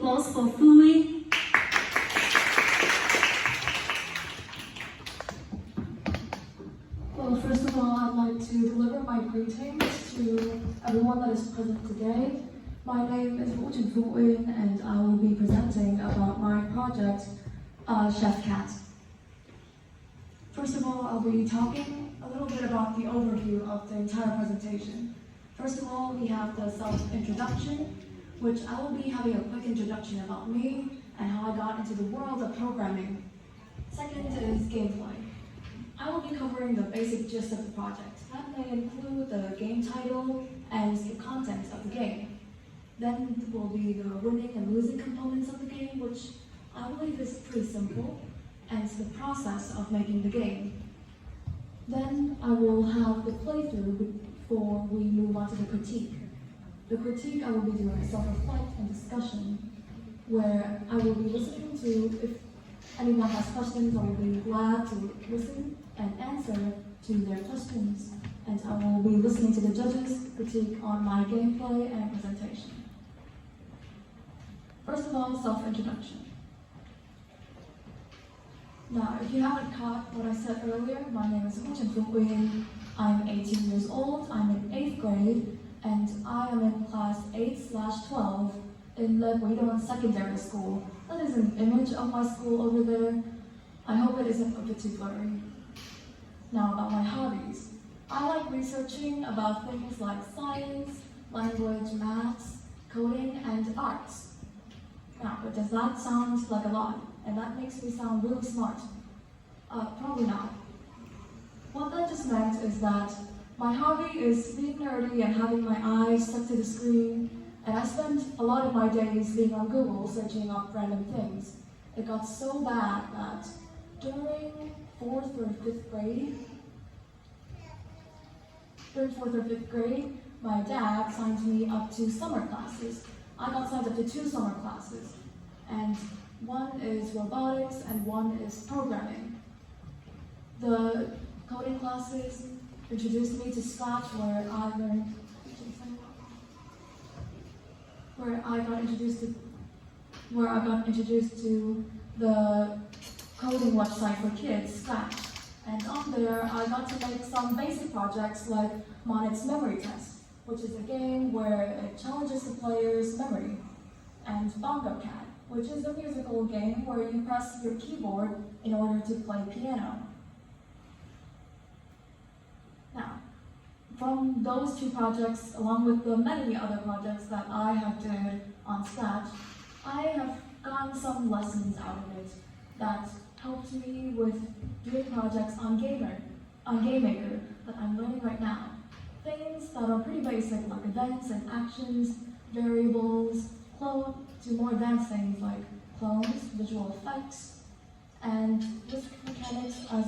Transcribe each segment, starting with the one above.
applause for thuyết. Well, first of all, I'd like to deliver my greetings to everyone that is present today. My name is Thuyết and I will be presenting about my project, Chef Cat. First of all, I'll be talking a little bit about the overview of the entire presentation. First of all, we have the self-introduction, which I will be having a quick introduction about me and how I got into the world of programming. Second is gameplay. I will be covering the basic gist of the project. That may include the game title and the content of the game. Then will be the winning and losing components of the game, which I believe is pretty simple, and it's the process of making the game. Then I will have the playthrough before we move on to the critique. The critique, I will be doing a self-reflect and discussion, where I will be listening to if anyone has questions. I will be glad to listen and answer to their questions, and I will be listening to the judges' critique on my gameplay and presentation. First of all, self-introduction. Now, if you haven't caught what I said earlier, my name is Thuyết. I'm 18 years old, I'm in 8th grade, and I am in class 8/12 in Le Guidon Secondary School. That is an image of my school over there. I hope it isn't a bit too blurry. Now, about my hobbies. I like researching about things like science, language, maths, coding, and arts. Now, but does that sound like a lot? And that makes me sound really smart? Probably not. What that just meant is that my hobby is being nerdy and having my eyes stuck to the screen, and I spend a lot of my days being on Google searching up random things. It got so bad that during 4th or 5th grade, my dad signed me up to summer classes. I got signed up to 2 summer classes, and one is robotics and one is programming. The coding classes introduced me to Scratch, where I got introduced to the coding website for kids, Scratch. And on there, I got to make some basic projects like Monit's Memory Test, which is a game where it challenges the player's memory, and Bongo Cat, which is a musical game where you press your keyboard in order to play piano. Now, from those 2 projects, along with the many other projects that I have done on Scratch, I have gotten some lessons out of it that helped me with doing projects on GameMaker that I'm learning right now. Things that are pretty basic, like events and actions, variables, to more advanced things like clones, visual effects, and district mechanics, as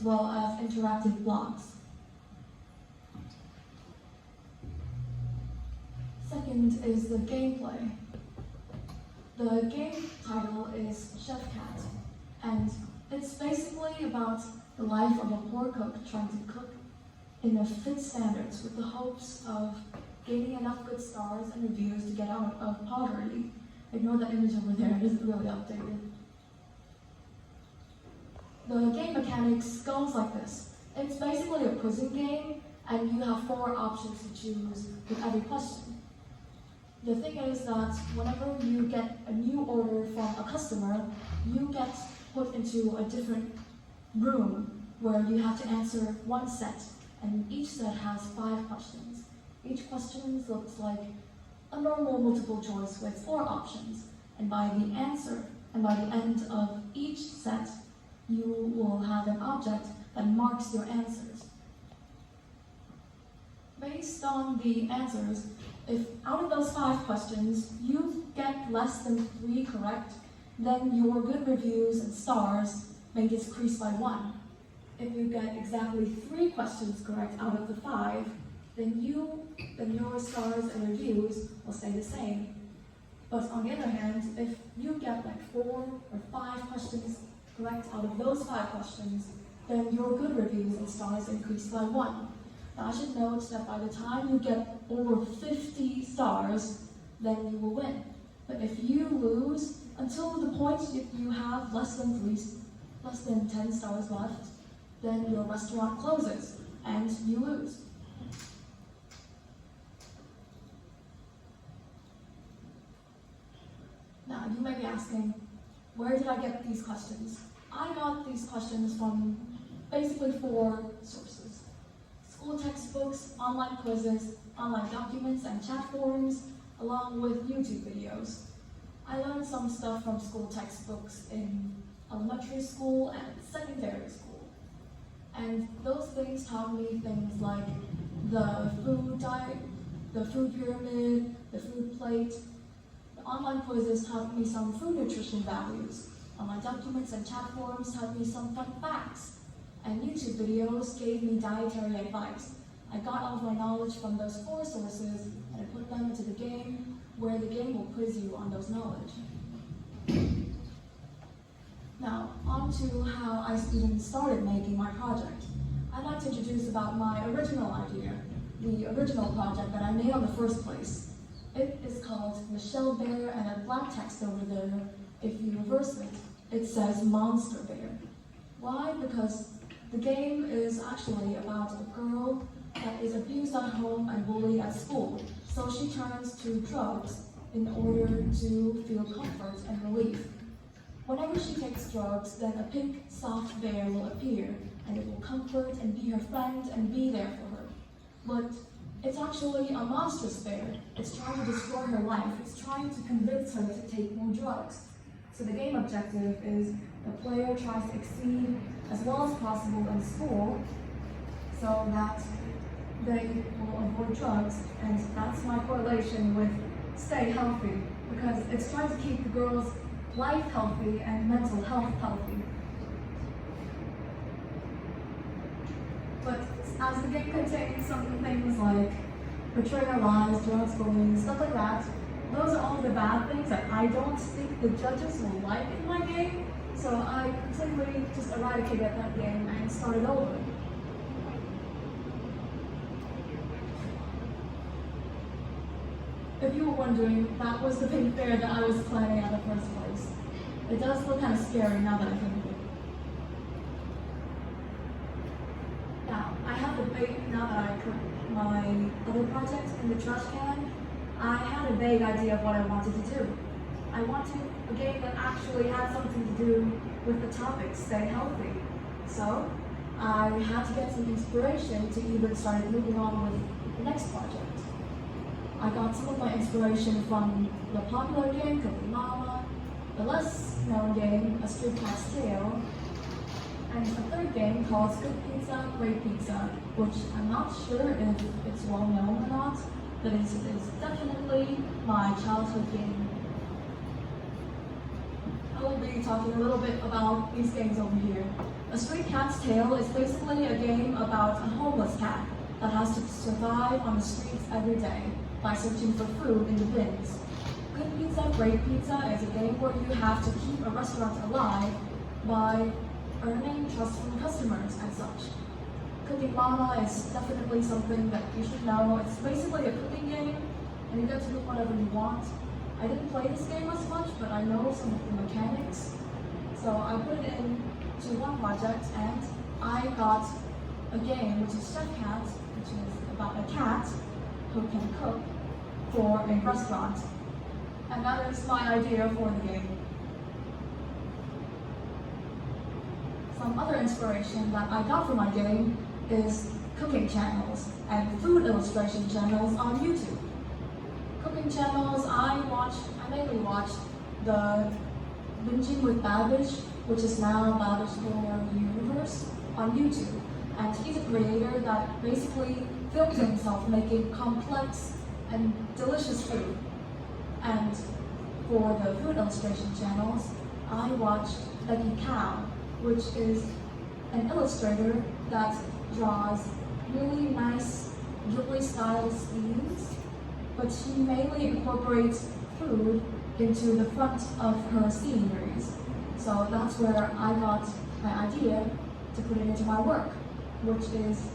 well as interactive blocks. Second is the gameplay. The game title is Chef Cat, and it's basically about the life of a poor cook trying to cook in a fit standards with the hopes of gaining enough good stars and reviews to get out of poverty. Ignore that image over there, it isn't really updated. The game mechanics goes like this. It's basically a quizzing game, and you have 4 options to choose with every question. The thing is that whenever you get a new order from a customer, you get put into a different room where you have to answer 1 set, and each set has 5 questions. Each question looks like a normal multiple choice with 4 options, and by the end of each set, you will have an object that marks your answers. Based on the answers, if out of those 5 questions you get less than 3 correct, then your good reviews and stars may decrease by 1. If you get exactly 3 questions correct out of the 5, then your stars and reviews will stay the same. But on the other hand, if you get like 4 or 5 questions correct out of those 5 questions, then your good reviews and stars increase by 1. Now I should note that by the time you get over 50 stars, then you will win. But if you lose until the point if you have less than 10 stars left, then your restaurant closes and you lose. Now, you may be asking, where did I get these questions? I got these questions from basically 4 sources: school textbooks, online quizzes, online documents and chat forums, along with YouTube videos. I learned some stuff from school textbooks in elementary school and secondary school. And those things taught me things like the food diet, the food pyramid, the food plate. The online quizzes taught me some food nutrition values. Online documents and chat forums taught me some fun facts. And YouTube videos gave me dietary advice. I got all of my knowledge from those 4 sources and I put them into the game, where the game will quiz you on those knowledge. Now, on to how I even started making my project. I'd like to introduce about my original idea, the original project that I made on the first place. It is called Michelle Bear, and a black text over there, if you reverse it, it says Monster Bear. Why? Because the game is actually about a girl that is abused at home and bullied at school, so she turns to drugs in order to feel comfort and relief. Whenever she takes drugs, then a pink, soft bear will appear, and it will comfort and be her friend and be there for her. But it's actually a monstrous bear. It's trying to destroy her life. It's trying to convince her to take more drugs. So the game objective is the player tries to exceed as well as possible in school so that they will avoid drugs, and that's my correlation with stay healthy, because it's trying to keep the girl's life healthy and mental health healthy. But as the game contains some things like betrayal, lies, drugs, bullying, stuff like that, those are all the bad things that I don't think the judges will like in my game, so I completely just eradicated that game and started over. If you were wondering, that was the pink bear that I was planning at the first place. It does look kind of scary now that I think of it. Now, I have a vague, now that I put my other project in the trash can, I had a vague idea of what I wanted to do. I wanted a game that actually had something to do with the topic, stay healthy. So, I had to get some inspiration to even start moving on with the next project. I got some of my inspiration from the popular game, Cooking Mama, the less known game, A Street Cat's Tale, and a third game called Good Pizza, Great Pizza, which I'm not sure if it's well known or not, but it is definitely my childhood game. I will be talking a little bit about these games over here. A Street Cat's Tale is basically a game about a homeless cat that has to survive on the streets every day by searching for food in the bins. Good Pizza, Great Pizza is a game where you have to keep a restaurant alive by earning trust from customers and such. Cooking Mama is definitely something that you should know. It's basically a cooking game, and you get to do whatever you want. I didn't play this game as much, but I know some of the mechanics. So I put it into one project, and I got a game, which is Chef Cat, which is about a cat who can cook for a restaurant. And that is my idea for the game. Some other inspiration that I got from my game is cooking channels and food illustration channels on YouTube. Cooking channels, I mainly watch the Binging with Babbage, which is now Babbage for the Universe, on YouTube. And he's a creator that basically films himself making complex and delicious food. And for the food illustration channels, I watched Becky Cow, which is an illustrator that draws really nice Ghibli-style scenes, but she mainly incorporates food into the front of her sceneries. So that's where I got my idea to put it into my work, which is,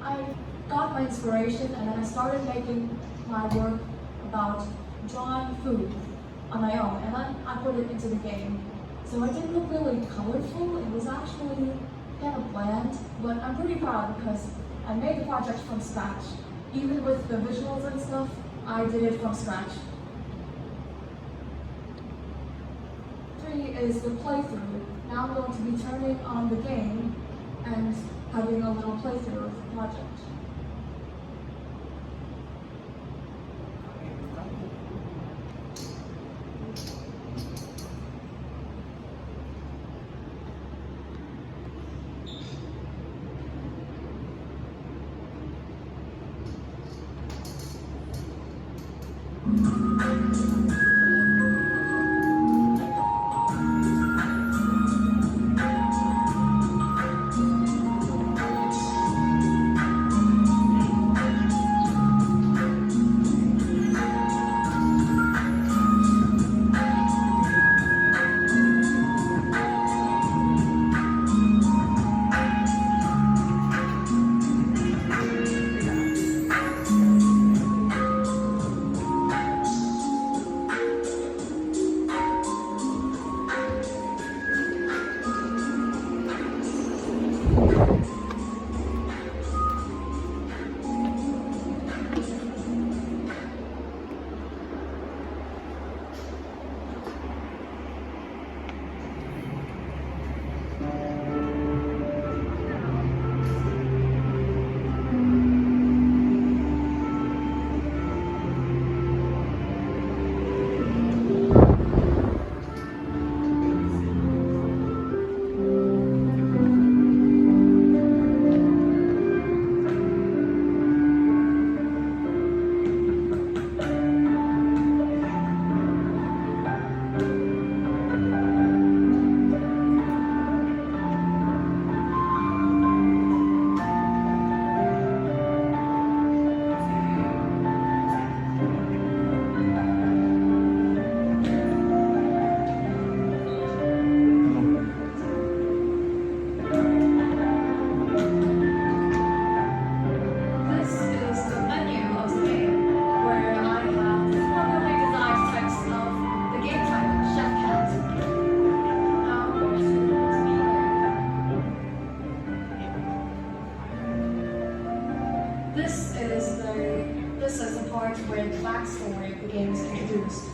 I got my inspiration and then I started making my work about drawn food on my own, and then I put it into the game. So it didn't look really colorful, it was actually kind of bland, but I'm pretty proud because I made the project from scratch. Even with the visuals and stuff, I did it from scratch. 3 is the playthrough. Now I'm going to be turning on the game and having a little playthrough of the project. This is the part where the backstory of the game is introduced.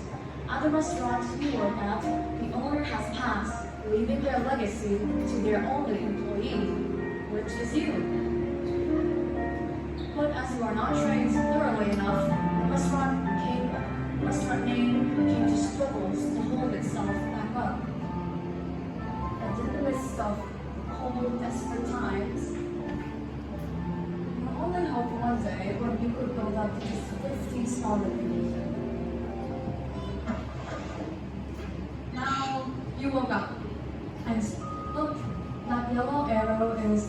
At the restaurant we work at, the owner has passed, leaving their legacy to their only employee, which is you. But as you are not trained thoroughly enough, the restaurant name came to struggles to hold itself back up. And in the midst of cold, desperate times, your only hope one day when you could build up to just 50 smaller people. Now you woke up, and look, that yellow arrow is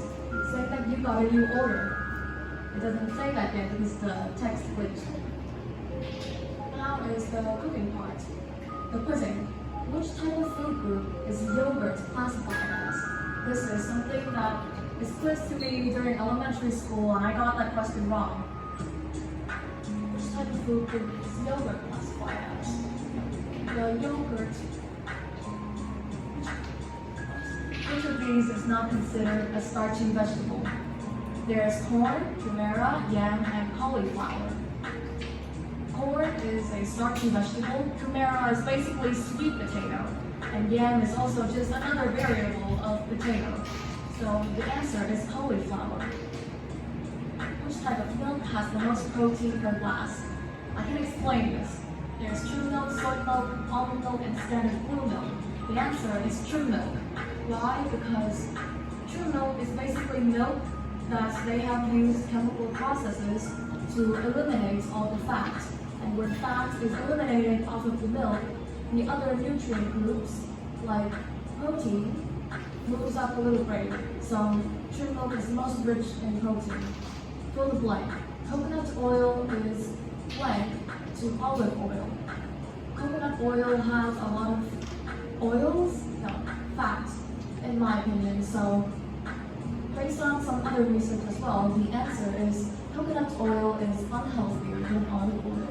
saying that you got a new order. It doesn't say that yet because the text glitched. Now is the cooking part. The pudding. Which type of food group is yogurt classified as? This is something that is quizzed to me during elementary school, and I got that question wrong. Which type of food group is yogurt classified as? The yogurt. Which of these is not considered a starchy vegetable? There's corn, chimera, yam, and cauliflower. Corn is a starchy vegetable, chimera is basically sweet potato, and yam is also just another variable of potato. So the answer is cauliflower. Which type of milk has the most protein per glass? I can explain this. There's true milk, soy milk, almond milk, and standard blue milk. The answer is true milk. Why? Because true milk is basically milk that they have used chemical processes to eliminate all the fat. And when fat is eliminated off of the milk, the other nutrient groups, like protein, moves up a little bit. So true milk is most rich in protein. Fill the blank. Coconut oil is blank to olive oil. Coconut oil has a lot of fat, in my opinion. So based on some other research as well, the answer is coconut oil is unhealthier than olive oil.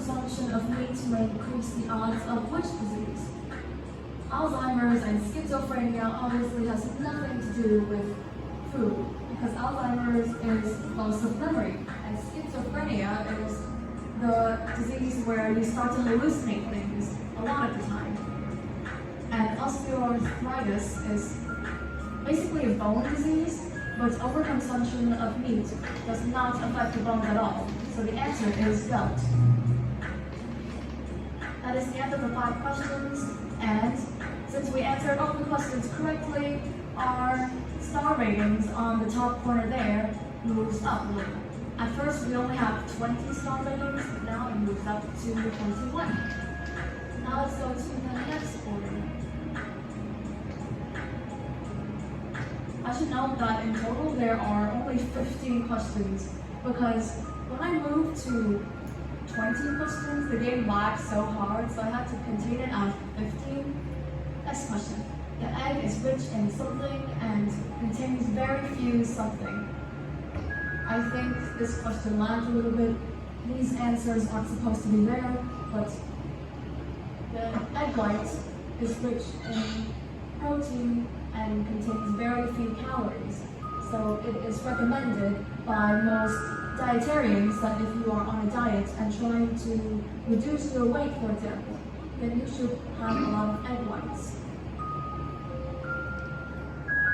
overconsumption of meat may increase the odds of which disease? Alzheimer's and schizophrenia obviously has nothing to do with food, because Alzheimer's is loss of memory, and schizophrenia is the disease where you start to hallucinate things a lot of the time. And osteoarthritis is basically a bone disease, but overconsumption of meat does not affect the bones at all. So the answer is gout. That is the end of the 5 questions, and since we answered all the questions correctly, our star ratings on the top corner there moves up a little. At first we only have 20 star ratings, but now it moves up to 21. Now let's go to the next order. I should note that in total there are only 15 questions, because when I moved to 20 questions, the game lagged so hard, so I had to contain it at 15. Next question. The egg is rich in something and contains very few something. I think this question lagged a little bit. These answers aren't supposed to be there, but the egg white is rich in protein and contains very few calories. So it is recommended by most dietarians that if you are on a diet and trying to reduce your weight, for example, then you should have a lot of egg whites.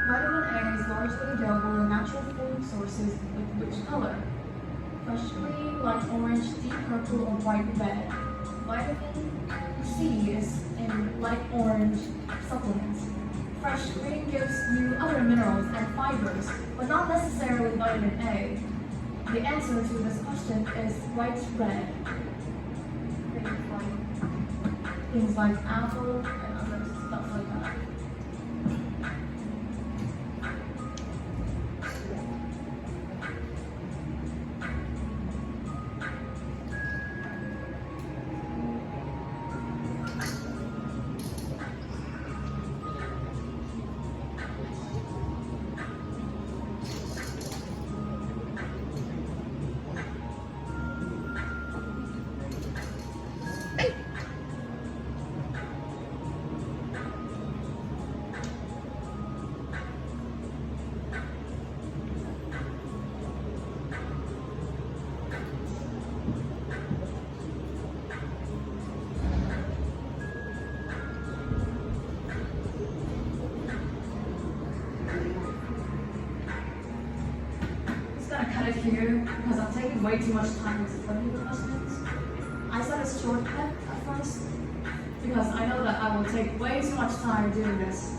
Vitamin A is largely available in natural food sources with which color? Fresh green, light orange, deep purple, or bright red. Vitamin C is in light orange supplements. Fresh green gives you other minerals and fibers, but not necessarily vitamin A. The answer to this question is bright red. Things like apple and other stuff like that. Here because I'm taking way too much time explaining the questions. I set a shortcut at first because I know that I will take way too much time doing this.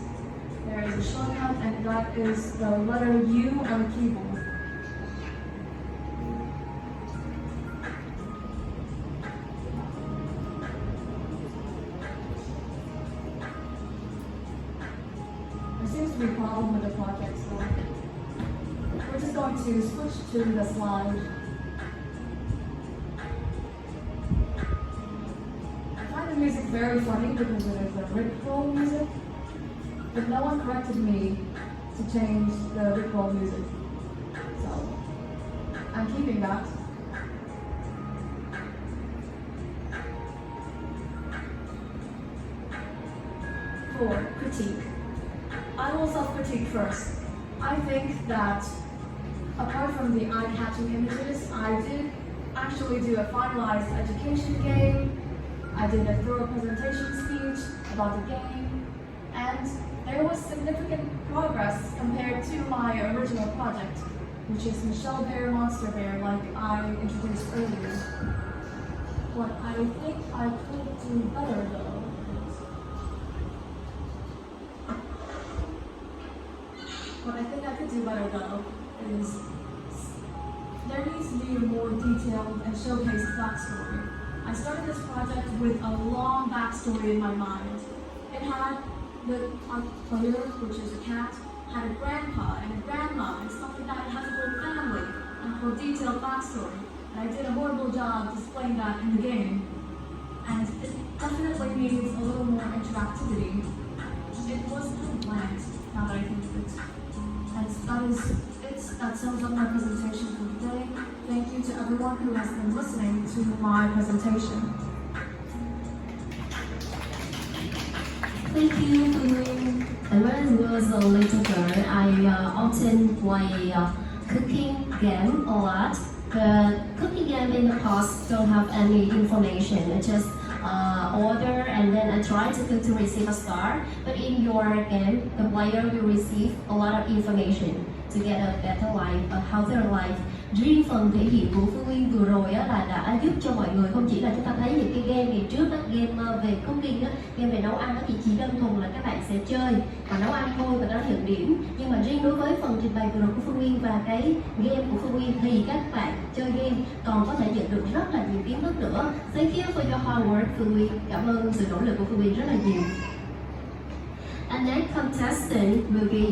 There is a shortcut, and that is the letter U on the keyboard. There seems to be a problem with the project, so we're just going to switch to the slide. I find the music very funny because it is a Rickroll music, but no one corrected me to change the Rickroll music. So, I'm keeping that. For critique. I will self-critique first. I think that apart from the eye-catching images, I did actually do a finalized education game. I did a thorough presentation speech about the game, and there was significant progress compared to my original project, which is Michelle Bear Monster Bear, like I introduced earlier. What I think I could do better though is there needs to be a more detailed and showcased backstory. I started this project with a long backstory in my mind. It had the player, which is a cat, had a grandpa and a grandma and stuff like that. It has a whole family and a whole detailed backstory. And I did a horrible job displaying that in the game. And it definitely needs a little more interactivity. It was kind of bland, now that I think of it. That sums up my presentation for today. Thank you to everyone who has been listening to my presentation. Thank you, Phương. And when I was a little girl, I often play cooking game a lot. The cooking game in the past don't have any information. I just order and then I try to cook to receive a star. But in your game, the player will receive a lot of information to get a better life, a healthier life. Riêng phần thể hiện của Phương Nguyên vừa rồi á, là đã giúp cho mọi người không chỉ là chúng ta thấy những cái game ngày trước, các game về cooking, game về nấu ăn thì chỉ đơn thuần là các bạn sẽ chơi và nấu ăn thôi và đó nhận điểm. Nhưng mà riêng đối với phần trình bày vừa rồi của Phương Nguyên và cái game của Phương Nguyên thì các bạn chơi game còn có thể nhận được rất là nhiều kiến thức nữa. Thank you for your hard work, Phương Nguyên. Cảm ơn sự nỗ lực của Phương Nguyên rất là nhiều. And next contestant will be